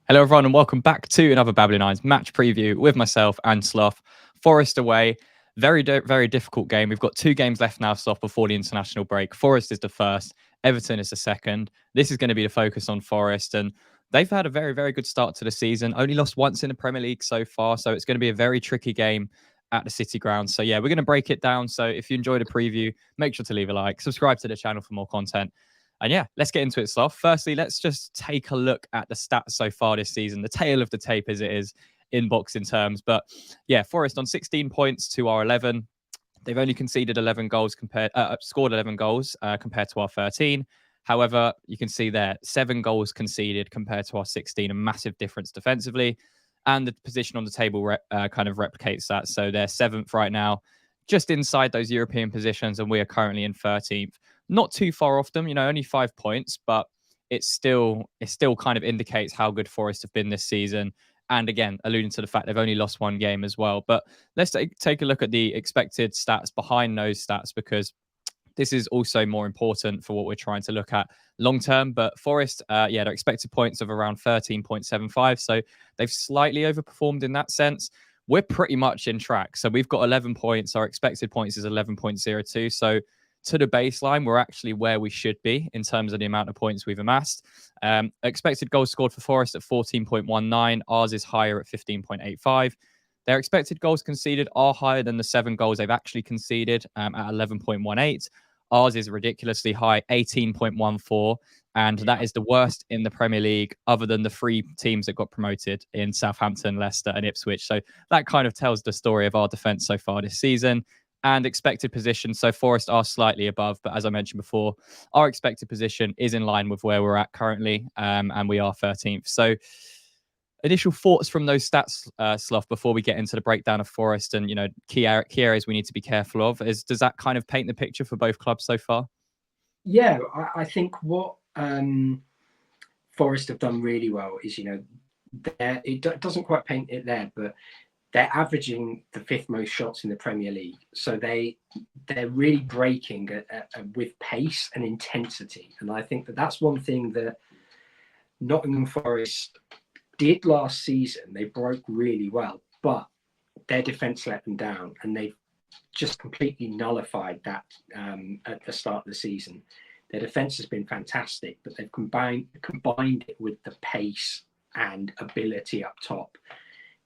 Hello, everyone, and welcome back to another Babbling Irons match preview with myself and Sloth. Forest away. Very difficult game. We've got two games left now, Sloth, before the international break. Forest is the first. Everton is the second. This is going to be the focus on Forest, and they've had a very good start to the season. Only lost once in the Premier League so far, so it's going to be a very tricky game at the City Ground. So yeah, we're going to break it down. So if you enjoyed the preview, make sure to leave a like, subscribe to the channel for more content. And yeah, let's get into it, Sloth. Firstly, let's just take a look at the stats so far this season, the tail of the tape as it is in boxing terms. But yeah, Forest on 16 points to our 11. They've only conceded 11 goals scored 11 goals compared to our 13. However, you can see there 7 goals conceded compared to our 16, a massive difference defensively. And the position on the table kind of replicates that. So they're 7th right now, just inside those European positions, and we are currently in 13th. Not too far off them, only 5 points, but it still kind of indicates how good Forest have been this season. And again, alluding to the fact they've only lost one game as well. But let's take a look at the expected stats behind those stats, because this is also more important for what we're trying to look at long term. But Forest, their expected points of around 13.75. So they've slightly overperformed in that sense. We're pretty much in track. So we've got 11 points. Our expected points is 11.02. So to the baseline, we're actually where we should be in terms of the amount of points we've amassed. Expected goals scored for Forest at 14.19. Ours is higher at 15.85. Their expected goals conceded are higher than the 7 goals they've actually conceded at 11.18. Ours is ridiculously high, 18.14. And that is the worst in the Premier League, other than the 3 teams that got promoted in Southampton, Leicester, and Ipswich. So that kind of tells the story of our defence so far this season. And expected position. So Forest are slightly above, but as I mentioned before, our expected position is in line with where we're at currently, and we are 13th. So initial thoughts from those stats, Sloth, before we get into the breakdown of Forest and key areas we need to be careful of. Does that kind of paint the picture for both clubs so far? Yeah, I think what Forest have done really well is it doesn't quite paint it there, but they're averaging the 5th most shots in the Premier League. So they're really breaking with pace and intensity. And I think that's one thing that Nottingham Forest did last season. They broke really well, but their defence let them down, and they've just completely nullified that at the start of the season. Their defence has been fantastic, but they've combined it with the pace and ability up top.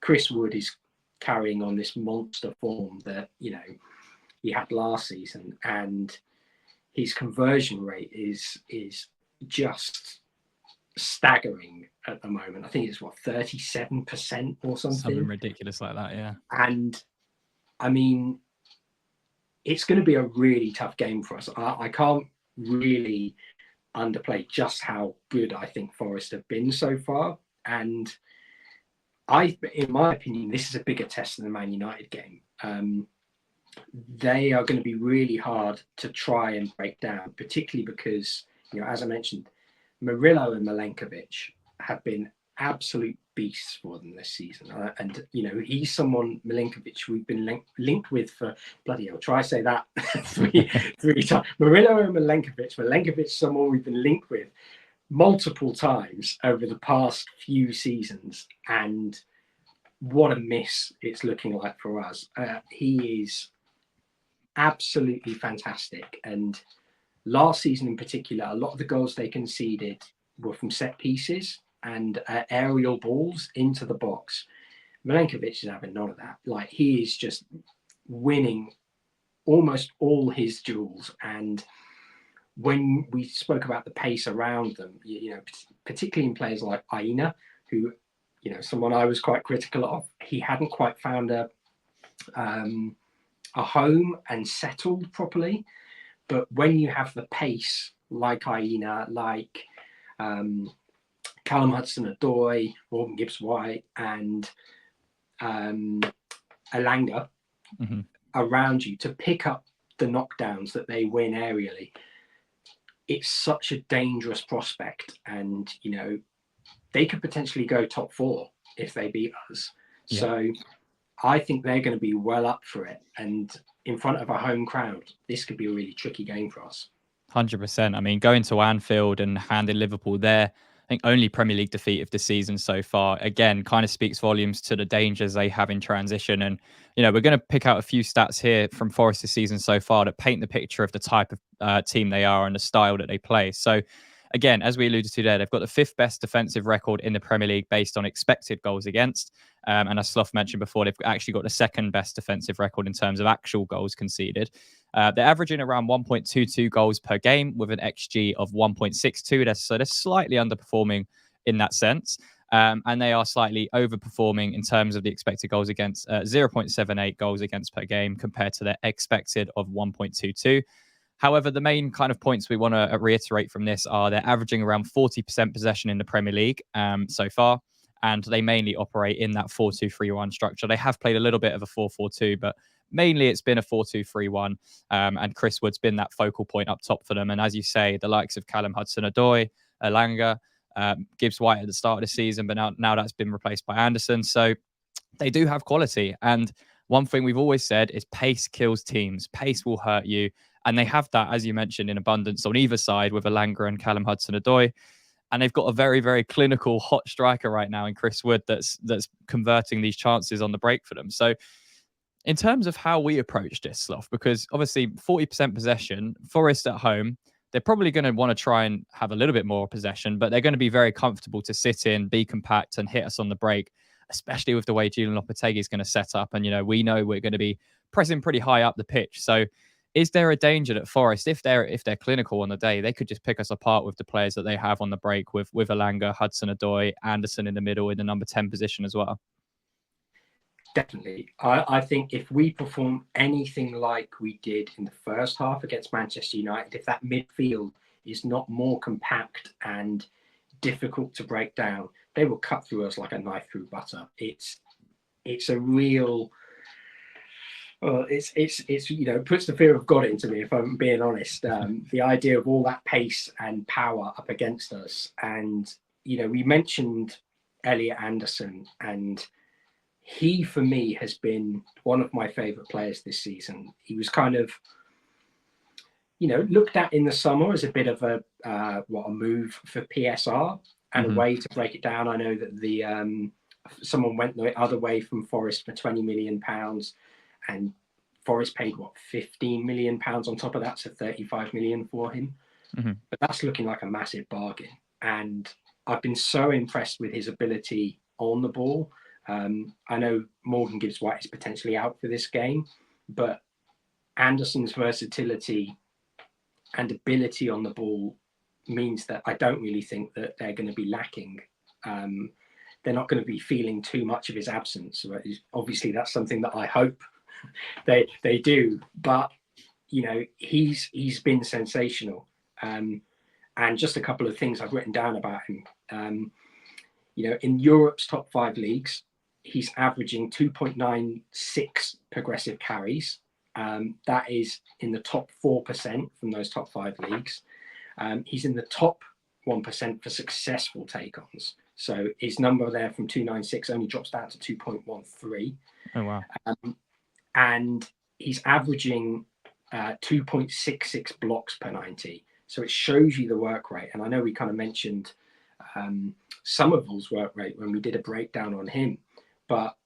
Chris Wood is carrying on this monster form that he had last season, and his conversion rate is just staggering at the moment. I think it's 37% or something ridiculous like that. Yeah. And I mean, it's going to be a really tough game for us. I can't really underplay just how good I think Forest have been so far. And in my opinion, this is a bigger test than the Man United game. They are going to be really hard to try and break down, particularly because, as I mentioned, Murillo and Milenkovic have been absolute beasts for them this season. And, he's someone, Milenkovic, we've been linked with for, bloody hell, try say that three times. Murillo and Milenkovic, someone we've been linked with multiple times over the past few seasons. And what a miss it's looking like for us. He is absolutely fantastic. And last season in particular, a lot of the goals they conceded were from set pieces and aerial balls into the box. Milenkovic is having none of that. Like, he is just winning almost all his duels. And when we spoke about the pace around them, particularly in players like Aina, who, someone I was quite critical of, he hadn't quite found a home and settled properly. But when you have the pace like Aina, like Callum Hudson-Odoi, Morgan Gibbs-White, and Elanga around you to pick up the knockdowns that they win aerially, it's such a dangerous prospect. And, they could potentially go top 4 if they beat us. Yeah. So I think they're going to be well up for it. And in front of a home crowd, this could be a really tricky game for us. 100%. I mean, going to Anfield and handing Liverpool their think only Premier League defeat of the season so far. Again, kind of speaks volumes to the dangers they have in transition. And, we're going to pick out a few stats here from Forest this season so far that paint the picture of the type of team they are and the style that they play. So, again, as we alluded to there, they've got the 5th best defensive record in the Premier League based on expected goals against. And as Slough mentioned before, they've actually got the 2nd best defensive record in terms of actual goals conceded. They're averaging around 1.22 goals per game with an XG of 1.62. So they're slightly underperforming in that sense. And they are slightly overperforming in terms of the expected goals against, 0.78 goals against per game compared to their expected of 1.22. However, the main kind of points we want to reiterate from this are they're averaging around 40% possession in the Premier League so far, and they mainly operate in that 4-2-3-1 structure. They have played a little bit of a 4-4-2, but mainly it's been a 4-2-3-1, and Chris Wood's been that focal point up top for them. And as you say, the likes of Callum Hudson-Odoi, Elanga, Gibbs White at the start of the season, but now that's been replaced by Anderson. So they do have quality. And one thing we've always said is pace kills teams. Pace will hurt you. And they have that, as you mentioned, in abundance on either side with Elanga and Callum Hudson-Odoi. And they've got a very, very clinical, hot striker right now in Chris Wood that's converting these chances on the break for them. So in terms of how we approach this, Slough, because obviously 40% possession, Forest at home, they're probably going to want to try and have a little bit more possession, but they're going to be very comfortable to sit in, be compact and hit us on the break, especially with the way Julen Lopetegui is going to set up. And, we know we're going to be pressing pretty high up the pitch. So is there a danger that Forest, if they're clinical on the day, they could just pick us apart with the players that they have on the break with Elanga, Hudson-Odoi, Anderson in the middle in the number 10 position as well? Definitely. I think if we perform anything like we did in the first half against Manchester United, if that midfield is not more compact and difficult to break down, they will cut through us like a knife through butter. It's a real... Well, it's puts the fear of God into me, if I'm being honest. The idea of all that pace and power up against us. And, we mentioned Elliot Anderson, and he, for me, has been one of my favourite players this season. He was kind of, looked at in the summer as a bit of a move for PSR and a way to break it down. I know that someone went the other way from Forest for £20 million, and Forest paid £15 million on top of that, so 35 million for him. But that's looking like a massive bargain. And I've been so impressed with his ability on the ball. I know Morgan Gibbs White is potentially out for this game, but Anderson's versatility and ability on the ball means that I don't really think that they're going to be lacking. They're not going to be feeling too much of his absence. Obviously, that's something that I hope they do. But he's been sensational. And just a couple of things I've written down about him. In Europe's top 5 leagues, he's averaging 2.96 progressive carries. That is in the top 4% from those top 5 leagues. He's in the top 1% for successful take-ons. So his number there from 296 only drops down to 2.13. Oh, wow. And he's averaging 2.66 blocks per 90. So it shows you the work rate. And I know we kind of mentioned Somerville's work rate when we did a breakdown on him, but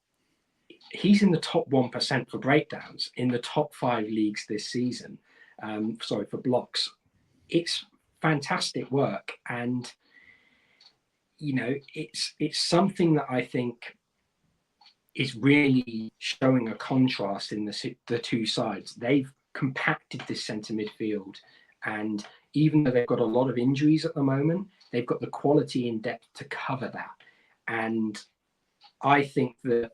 he's in the top 1% for breakdowns in the top 5 leagues this season. For blocks. It's fantastic work. And, it's something that I think is really showing a contrast in the two sides. They've compacted this centre midfield, and even though they've got a lot of injuries at the moment, they've got the quality in depth to cover that. And I think that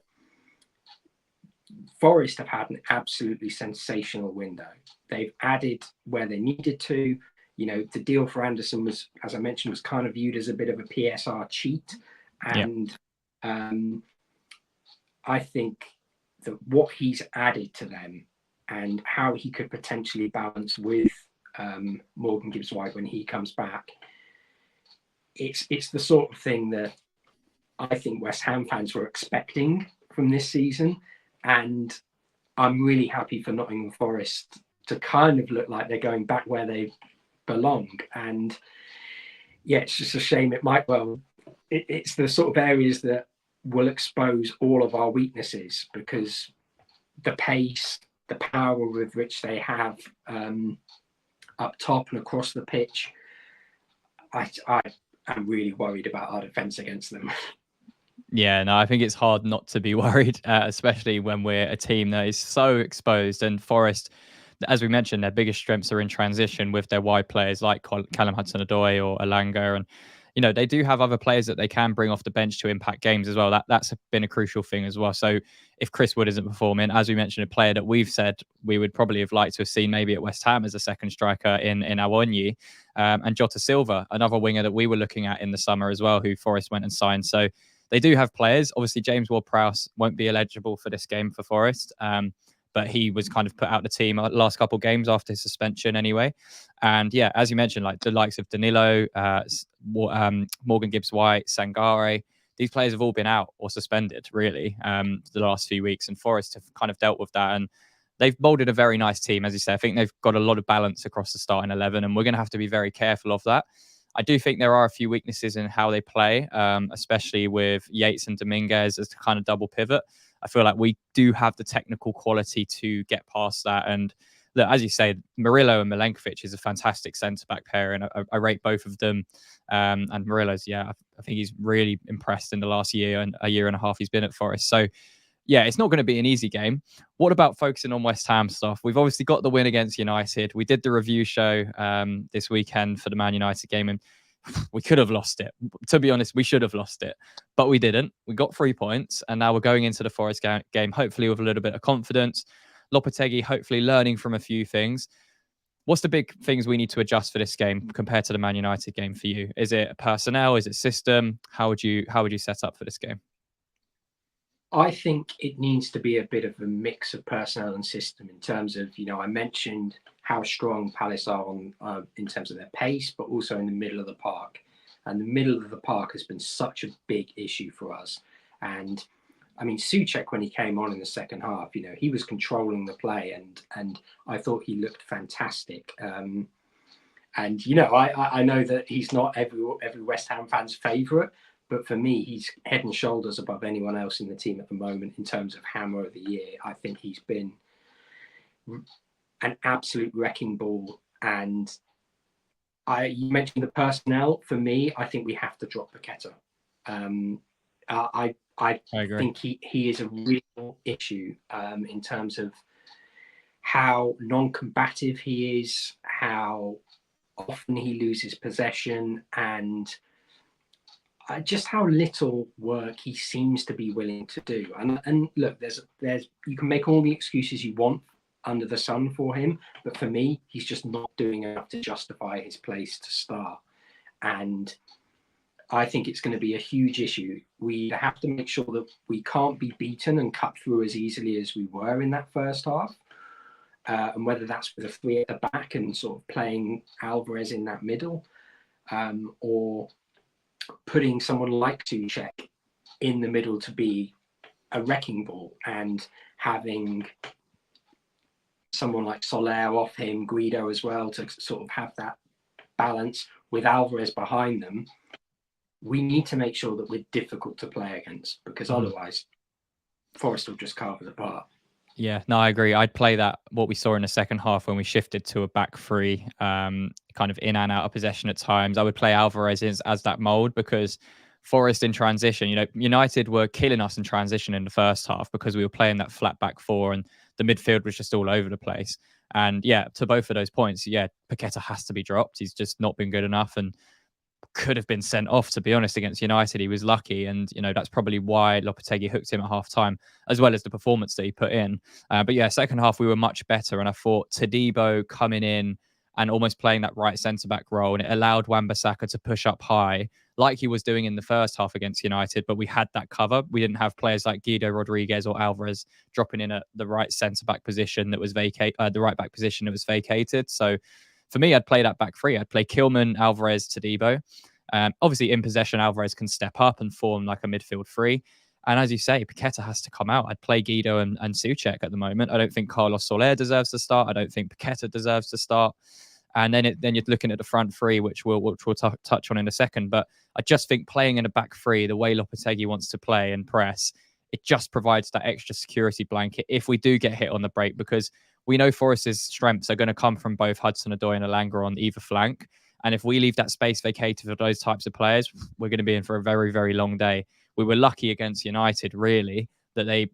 Forest have had an absolutely sensational window. They've added where they needed to. The deal for Anderson was, as I mentioned, was kind of viewed as a bit of a PSR cheat. And I think that what he's added to them and how he could potentially balance with Morgan Gibbs White when he comes back, it's the sort of thing that I think West Ham fans were expecting from this season. And I'm really happy for Nottingham Forest to kind of look like they're going back where they belong. And Yeah, it's just a shame. It might it's the sort of areas that will expose all of our weaknesses, because the pace, the power with which they have up top and across the pitch, I am really worried about our defence against them. Yeah, no, I think it's hard not to be worried, especially when we're a team that is so exposed. And Forest, as we mentioned, their biggest strengths are in transition with their wide players like Callum Hudson-Odoi or Alanga, and they do have other players that they can bring off the bench to impact games as well. That's been a crucial thing as well. So if Chris Wood isn't performing, as we mentioned, a player that we've said we would probably have liked to have seen maybe at West Ham as a second striker in Awoniyi, and Jota Silva, another winger that we were looking at in the summer as well, who Forest went and signed. So they do have players. Obviously, James Ward-Prowse won't be eligible for this game for Forest, but he was kind of put out the team last couple of games after his suspension anyway. And yeah, as you mentioned, like the likes of Danilo, Morgan Gibbs-White, Sangare, these players have all been out or suspended really the last few weeks, and Forest have kind of dealt with that. And they've molded a very nice team, as you say. I think they've got a lot of balance across the starting 11, and we're going to have to be very careful of that. I do think there are a few weaknesses in how they play, especially with Yates and Dominguez as the kind of double pivot. I feel like we do have the technical quality to get past that. And look, as you say, Murillo and Milenkovic is a fantastic centre-back pair, and I rate both of them. And Murillo's, I think he's really impressed in the last year and a year and a half he's been at Forest. So yeah, it's not going to be an easy game. What about focusing on West Ham stuff? We've obviously got the win against United. We did the review show this weekend for the Man United game, and we could have lost it. To be honest, we should have lost it, but we didn't. We got 3 points, and now we're going into the Forest game, hopefully with a little bit of confidence. Lopetegui hopefully learning from a few things. What's the big things we need to adjust for this game compared to the Man United game for you? Is it personnel? Is it system? How would you set up for this game? I think it needs to be a bit of a mix of personnel and system in terms of, I mentioned how strong Palace are on in terms of their pace, but also in the middle of the park. And the middle of the park has been such a big issue for us. And I mean, Souček, when he came on in the second half, he was controlling the play, and I thought he looked fantastic. And I know that he's not every West Ham fan's favourite, but for me, he's head and shoulders above anyone else in the team at the moment in terms of Hammer of the Year. I think he's been an absolute wrecking ball. And you mentioned the personnel. For me, I think we have to drop Paqueta. I think he is a real issue in terms of how non-combative he is, how often he loses possession, and just how little work he seems to be willing to do. And look, there's you can make all the excuses you want under the sun for him, but for me, he's just not doing enough to justify his place to start. And I think it's going to be a huge issue. We have to make sure that we can't be beaten and cut through as easily as we were in that first half. And whether that's with a three at the back and sort of playing Alvarez in that middle, or putting someone like Souček in the middle to be a wrecking ball, and having someone like Soler off him, Guido as well, to sort of have that balance with Alvarez behind them. We need to make sure that we're difficult to play against, because otherwise Forest will just carve us apart. Yeah, no, I agree. I'd play that, what we saw in the second half when we shifted to a back three, kind of in and out of possession at times. I would play Alvarez as that mold, because Forest in transition, United were killing us in transition in the first half because we were playing that flat back four and the midfield was just all over the place. And yeah, to both of those points, Paqueta has to be dropped. He's just not been good enough and could have been sent off, to be honest, against United. He was lucky, and that's probably why Lopetegui hooked him at half time, as well as the performance that he put in. But yeah, second half we were much better, and I thought Todibo coming in and almost playing that right centre back role, and it allowed Wan-Bissaka to push up high like he was doing in the first half against United. But we had that cover. We didn't have players like Guido Rodriguez or Alvarez dropping in at the right centre back position that was the right back position that was vacated. So for me, I'd play that back three. I'd play Kilman, Alvarez, Todibo. Obviously, in possession, Alvarez can step up and form like a midfield three. And as you say, Paqueta has to come out. I'd play Guido and Souček at the moment. I don't think Carlos Soler deserves to start. I don't think Paqueta deserves to start. And then you're looking at the front three, which we'll touch on in a second. But I just think playing in a back three, the way Lopetegui wants to play and press, it just provides that extra security blanket if we do get hit on the break, because we know Forest's strengths are going to come from both Hudson-Odoi and Elanga on either flank. And if we leave that space vacated for those types of players, we're going to be in for a very, very long day. We were lucky against United, really, that they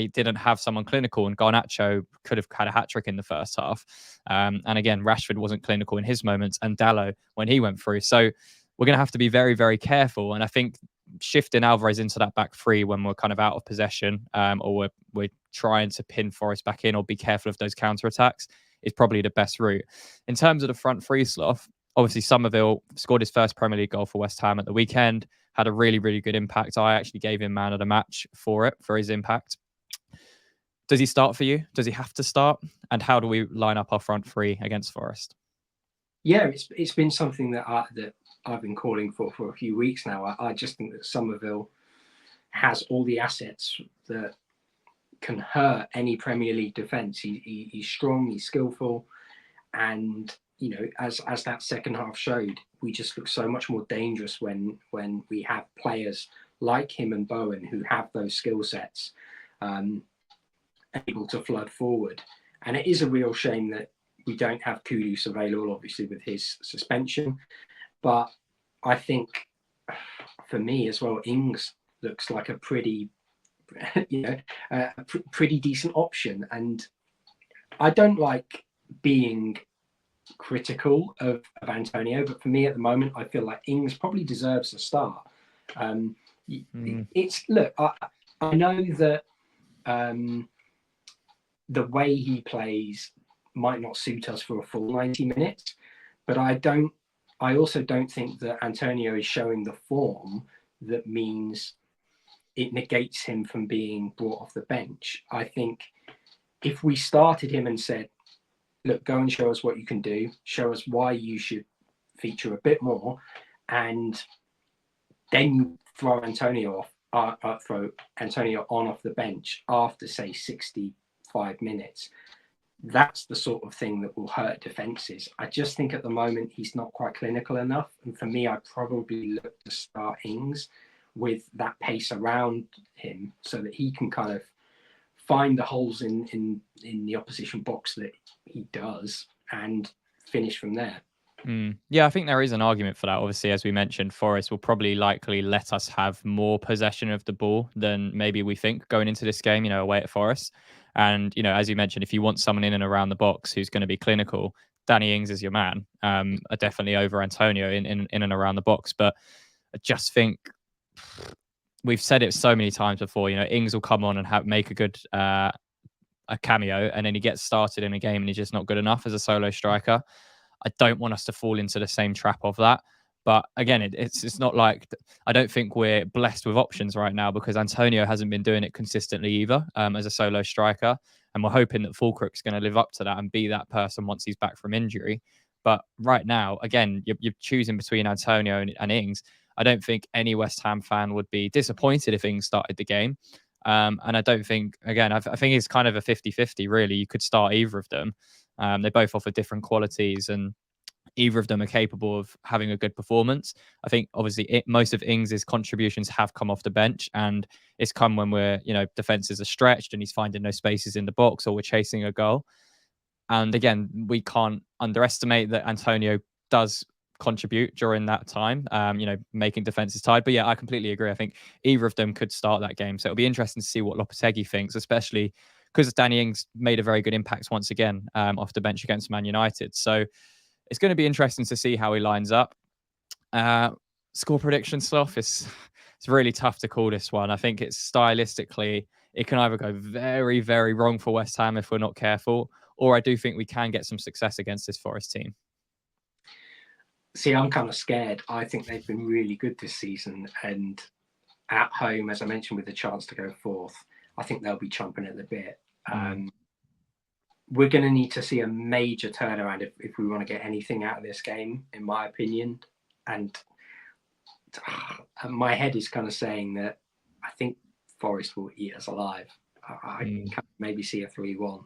didn't have someone clinical, and Garnacho could have had a hat-trick in the first half. And again, Rashford wasn't clinical in his moments, and Dalot when he went through. So we're going to have to be very, very careful. And I think shifting Alvarez into that back three when we're kind of out of possession, or we're trying to pin Forest back in or be careful of those counter-attacks, is probably the best route. In terms of the front three sloth, obviously Somerville scored his first Premier League goal for West Ham at the weekend, had a really, really good impact. I actually gave him man of the match for his impact. Does he start for you? Does he have to start? And how do we line up our front three against Forest? Yeah, it's been something that I've been calling for a few weeks now. I just think that Somerville has all the assets that can hurt any Premier League defence. He's strong, he's skillful, and as that second half showed, we just look so much more dangerous when we have players like him and Bowen who have those skill sets, able to flood forward. And it is a real shame that we don't have Kudus available, obviously, with his suspension. But I think, for me as well, Ings looks like a pretty decent option. And I don't like being critical of Antonio, but for me at the moment, I feel like Ings probably deserves a start. I know that the way he plays might not suit us for a full 90 minutes, but I also don't think that Antonio is showing the form that means it negates him from being brought off the bench. I think if we started him and said, look, go and show us what you can do, show us why you should feature a bit more, and then you throw Antonio on off the bench after, say, 65 minutes, that's the sort of thing that will hurt defences. I just think at the moment he's not quite clinical enough. And for me, I probably look to start Ings with that pace around him so that he can kind of find the holes in the opposition box that he does and finish from there. Yeah, I think there is an argument for that. Obviously, as we mentioned, Forest will probably likely let us have more possession of the ball than maybe we think going into this game, away at Forest. And, as you mentioned, if you want someone in and around the box who's going to be clinical, Danny Ings is your man, are definitely over Antonio in and around the box. But I just think we've said it so many times before, Ings will come on and make a good a cameo, and then he gets started in a game and he's just not good enough as a solo striker. I don't want us to fall into the same trap of that. But again, it's not like I don't think we're blessed with options right now, because Antonio hasn't been doing it consistently either as a solo striker. And we're hoping that Fulkirk's going to live up to that and be that person once he's back from injury. But right now, again, you're choosing between Antonio and Ings. I don't think any West Ham fan would be disappointed if Ings started the game. And I don't think, again, I think it's kind of a 50-50, really. You could start either of them. They both offer different qualities, and either of them are capable of having a good performance. I think, obviously, most of Ings' contributions have come off the bench, and it's come when defenses are stretched and he's finding no spaces in the box, or we're chasing a goal. And again, we can't underestimate that Antonio does contribute during that time, making defenses tired. But yeah, I completely agree. I think either of them could start that game. So it'll be interesting to see what Lopetegui thinks, especially because Danny Ings made a very good impact once again off the bench against Man United. So it's going to be interesting to see how he lines up. Score prediction stuff, it's really tough to call this one. I think it's stylistically, it can either go very, very wrong for West Ham if we're not careful, or I do think we can get some success against this Forest team. See, I'm kind of scared. I think they've been really good this season, and at home, as I mentioned, with the chance to go fourth, I think they'll be chomping at the bit. We're going to need to see a major turnaround if we want to get anything out of this game, in my opinion. And my head is kind of saying that I think Forest will eat us alive. I can maybe see a 3-1.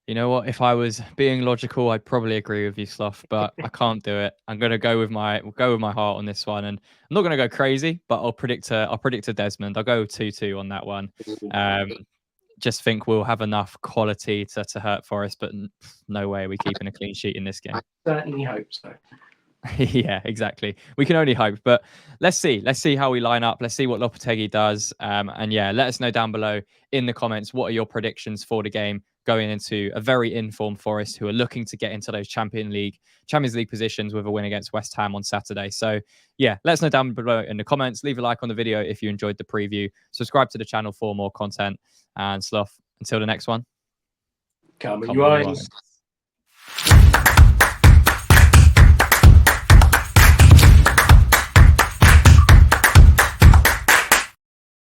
You know what? If I was being logical, I'd probably agree with you, Sloth, but I can't do it. I'm gonna go with my heart on this one, and I'm not gonna go crazy, but I'll predict a Desmond. I'll go 2-2 on that one. Um, just think we'll have enough quality to hurt Forest, but no way are we keeping a clean sheet in this game. I certainly hope so. Yeah, exactly. We can only hope, but let's see. Let's see how we line up. Let's see what Lopetegui does. And yeah, let us know down below in the comments what are your predictions for the game going into a very informed Forest who are looking to get into those Champions League positions with a win against West Ham on Saturday. So yeah, let us know down below in the comments. Leave a like on the video if you enjoyed the preview. Subscribe to the channel for more content. And Sloth, until the next one. Come on, you